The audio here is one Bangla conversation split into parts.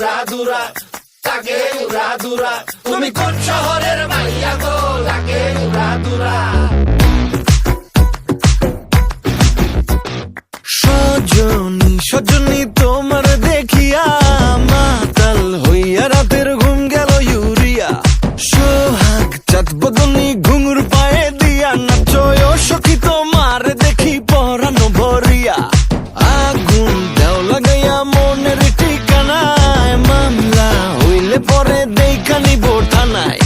উড়াধুরা, লাগে উড়াধুরা। তুমি কোন শহরের মাইয়া গো, লাগে উড়াধুরা। সজনী সজনী তোমার দেখিয়া মাতাল হইয়া রাতের ঘুম গেল ইউরিয়া। সোহাগ চাঁদ বদনী ঘুঙুর পায়ে দিয়া নাচয় সখী তোমার দেখি পরানো ভরিয়া। আগুন দেও লাগাইয়া মনের ঠিকানায়, মামলা হইলে পরে দেখানি বোঠানায়।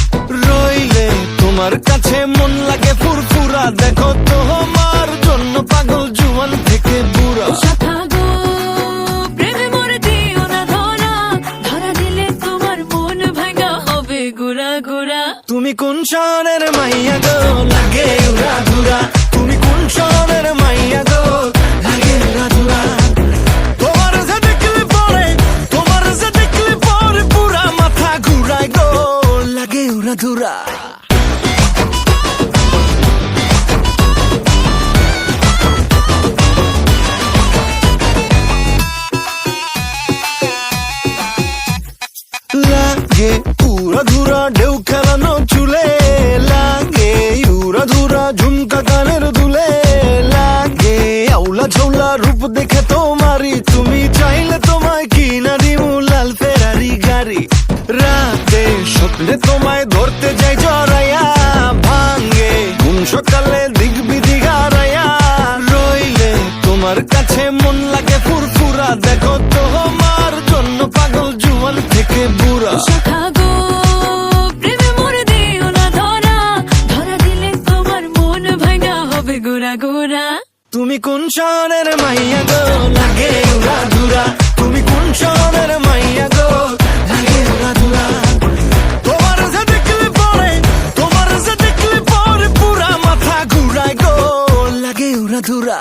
রইলে তোমার কাছে মন লাগে ফুরফুরা, দেখো তোমার জন্য পাগল জুয়ান থেকে বুড়া। তুমি কোন শহরের মাইয়া গো, লাগে উড়াধুরা। তুমি কোন শহরের মাইয়া গো, লাগে উড়াধুরা। তোমার যে দেখলে পরে, তোমার যে দেখলে পরে পুরা মাথা ঘুরায় গো, লাগে উড়াধুরা। লাগে উড়াধুরা ঢেউ খেলানো চুলে, লাগে উড়াধুরা ঝুমকা কানের দুলে, লাগে আউলা ঝৌলা রূপ দেখে তোমারি, তুমি চাইলে তোমায় কিনা দিমু লাল ফেরারি গাড়ি। রাতে স্বপ্নে তোমায় ধরতে যাই জড়াইয়া, ভাঙ্গে ঘুম সকালে দিক বিধি গারাইয়া। রইলে তোমার কাছে মন লাগে ফুরফুরা, দেখো তোমার জন্য পাগল জুয়ান থেকে বুড়া। তুমি কোন শহরের মাইয়া গো, লাগে উড়াধুরা। তুমি কোন শহরের মাইয়া গো, লাগে উড়াধুরা। তোমার যে দেখলে পরে, তোমার যে দেখলে পরে পুরা মাথা ঘুরায় গো, লাগে উড়াধুরা।